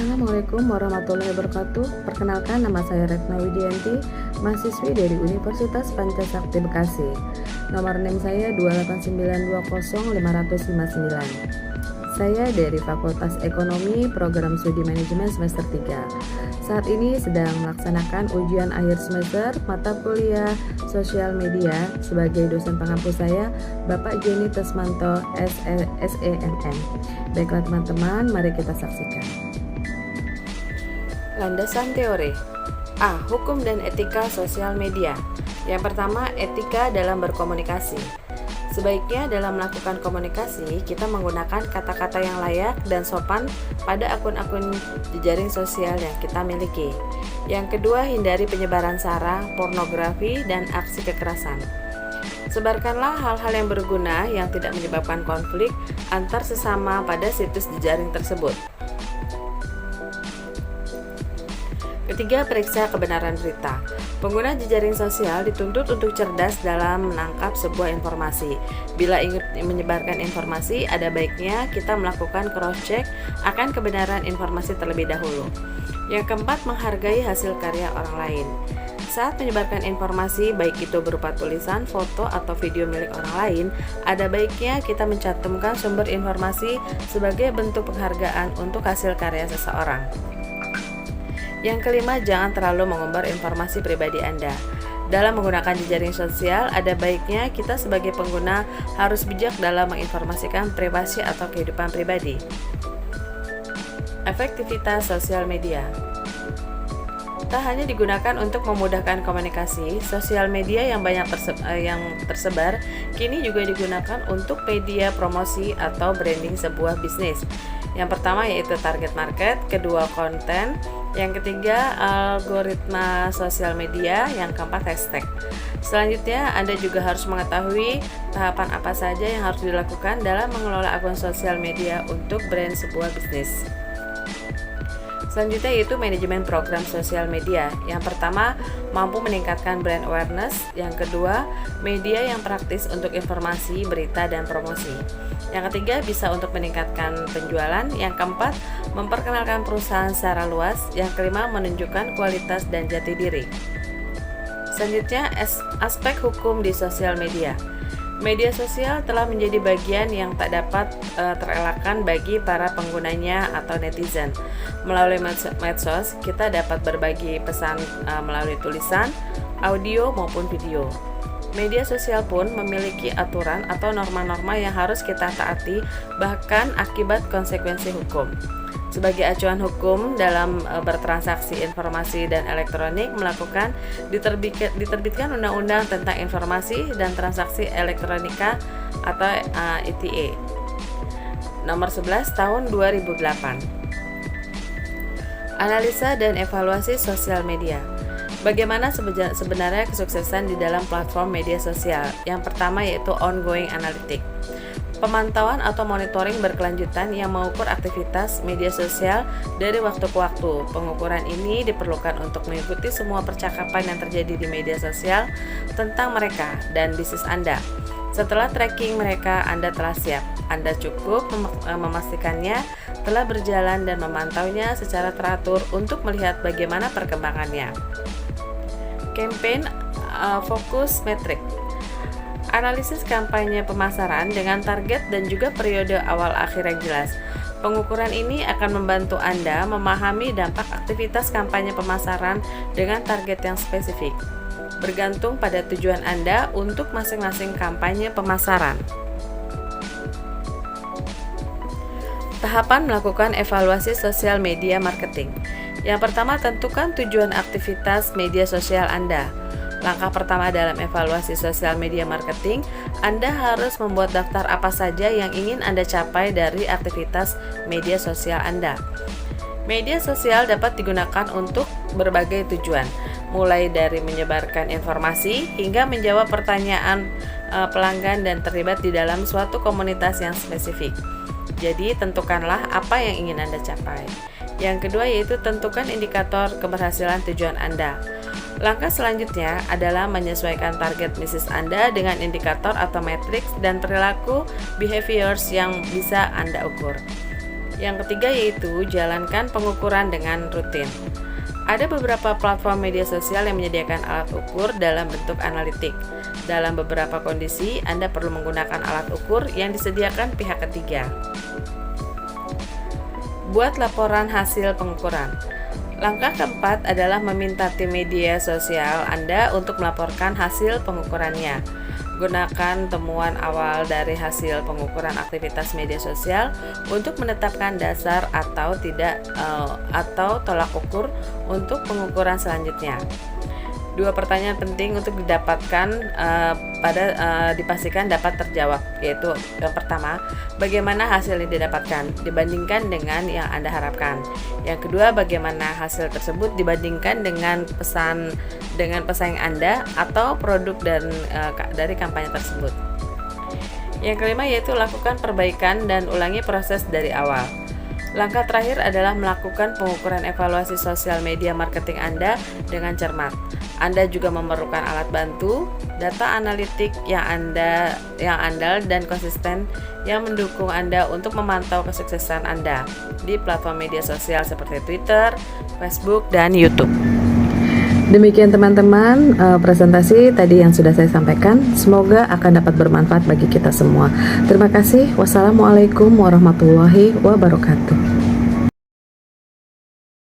Assalamualaikum warahmatullahi wabarakatuh. Perkenalkan, nama saya Retna Widianti, mahasiswi dari Universitas Pancasakti Bekasi. Nomor NIM saya 289205559. Saya dari Fakultas Ekonomi, Program Studi Manajemen semester 3. Saat ini sedang melaksanakan ujian akhir semester mata kuliah Sosial Media. Sebagai dosen pengampu saya, Bapak Jenny Tesmanto, SEMN. Baiklah teman-teman, mari kita saksikan. Landasan teori. A. Hukum dan etika sosial media. Yang pertama, etika dalam berkomunikasi. Sebaiknya dalam melakukan komunikasi, kita menggunakan kata-kata yang layak dan sopan pada akun-akun jejaring sosial yang kita miliki. Yang kedua, hindari penyebaran sara, pornografi, dan aksi kekerasan. Sebarkanlah hal-hal yang berguna yang tidak menyebabkan konflik antar sesama pada situs jejaring tersebut. Ketiga, periksa kebenaran berita. Pengguna jejaring sosial dituntut untuk cerdas dalam menangkap sebuah informasi. Bila ingin menyebarkan informasi, ada baiknya kita melakukan cross-check akan kebenaran informasi terlebih dahulu. Yang keempat, menghargai hasil karya orang lain. Saat menyebarkan informasi, baik itu berupa tulisan, foto, atau video milik orang lain, ada baiknya kita mencantumkan sumber informasi sebagai bentuk penghargaan untuk hasil karya seseorang. Yang kelima, jangan terlalu mengumbar informasi pribadi Anda. Dalam menggunakan jejaring sosial, ada baiknya kita sebagai pengguna harus bijak dalam menginformasikan privasi atau kehidupan pribadi. Efektivitas sosial media. Tak hanya digunakan untuk memudahkan komunikasi, sosial media yang banyak tersebar kini juga digunakan untuk media promosi atau branding sebuah bisnis. Yang pertama yaitu target market, kedua konten, yang ketiga algoritma sosial media, yang keempat hashtag. Selanjutnya, Anda juga harus mengetahui tahapan apa saja yang harus dilakukan dalam mengelola akun sosial media untuk brand sebuah bisnis. Selanjutnya yaitu manajemen program sosial media. Yang pertama, mampu meningkatkan brand awareness. Yang kedua, media yang praktis untuk informasi, berita, dan promosi. Yang ketiga, bisa untuk meningkatkan penjualan. Yang keempat, memperkenalkan perusahaan secara luas. Yang kelima, menunjukkan kualitas dan jati diri. Selanjutnya, aspek hukum di sosial media. Media sosial telah menjadi bagian yang tak dapat terelakkan bagi para penggunanya atau netizen. Melalui medsos, kita dapat berbagi pesan melalui tulisan, audio, maupun video. Media sosial pun memiliki aturan atau norma-norma yang harus kita taati, bahkan akibat konsekuensi hukum. Sebagai acuan hukum dalam bertransaksi informasi dan elektronik diterbitkan Undang-Undang tentang Informasi dan Transaksi Elektronika atau ITE nomor 11 tahun 2008. Analisa dan evaluasi sosial media. Bagaimana sebenarnya kesuksesan di dalam platform media sosial? Yang pertama yaitu ongoing analytic. Pemantauan atau monitoring berkelanjutan yang mengukur aktivitas media sosial dari waktu ke waktu. Pengukuran ini diperlukan untuk mengikuti semua percakapan yang terjadi di media sosial tentang mereka dan bisnis Anda. Setelah tracking mereka, Anda telah siap. Anda cukup memastikannya telah berjalan dan memantaunya secara teratur untuk melihat bagaimana perkembangannya. Campaign Focus Metric. Analisis kampanye pemasaran dengan target dan juga periode awal akhir yang jelas. Pengukuran ini akan membantu Anda memahami dampak aktivitas kampanye pemasaran dengan target yang spesifik, bergantung pada tujuan Anda untuk masing-masing kampanye pemasaran. Tahapan melakukan evaluasi sosial media marketing. Yang pertama, tentukan tujuan aktivitas media sosial Anda. Langkah pertama dalam evaluasi sosial media marketing, Anda harus membuat daftar apa saja yang ingin Anda capai dari aktivitas media sosial Anda. Media sosial dapat digunakan untuk berbagai tujuan, mulai dari menyebarkan informasi hingga menjawab pertanyaan pelanggan dan terlibat di dalam suatu komunitas yang spesifik. Jadi, tentukanlah apa yang ingin Anda capai. Yang kedua yaitu tentukan indikator keberhasilan tujuan Anda. Langkah selanjutnya adalah menyesuaikan target bisnis Anda dengan indikator atau matriks dan perilaku behaviors yang bisa Anda ukur. Yang ketiga yaitu jalankan pengukuran dengan rutin. Ada beberapa platform media sosial yang menyediakan alat ukur dalam bentuk analitik. Dalam beberapa kondisi, Anda perlu menggunakan alat ukur yang disediakan pihak ketiga. Buat laporan hasil pengukuran. Langkah keempat adalah meminta tim media sosial Anda untuk melaporkan hasil pengukurannya. Gunakan temuan awal dari hasil pengukuran aktivitas media sosial untuk menetapkan dasar atau tidak atau tolak ukur untuk pengukuran selanjutnya. Dua pertanyaan penting untuk didapatkan dipastikan dapat terjawab, yaitu yang pertama, bagaimana hasil yang didapatkan dibandingkan dengan yang Anda harapkan. Yang kedua, bagaimana hasil tersebut dibandingkan dengan pesaing Anda atau produk dari kampanye tersebut. Yang kelima yaitu lakukan perbaikan dan ulangi proses dari awal. Langkah terakhir adalah melakukan pengukuran evaluasi sosial media marketing Anda dengan cermat. Anda juga memerlukan alat bantu, data analitik yang andal dan konsisten yang mendukung Anda untuk memantau kesuksesan Anda di platform media sosial seperti Twitter, Facebook, dan YouTube. Demikian teman-teman presentasi tadi yang sudah saya sampaikan. Semoga akan dapat bermanfaat bagi kita semua. Terima kasih. Wassalamualaikum warahmatullahi wabarakatuh.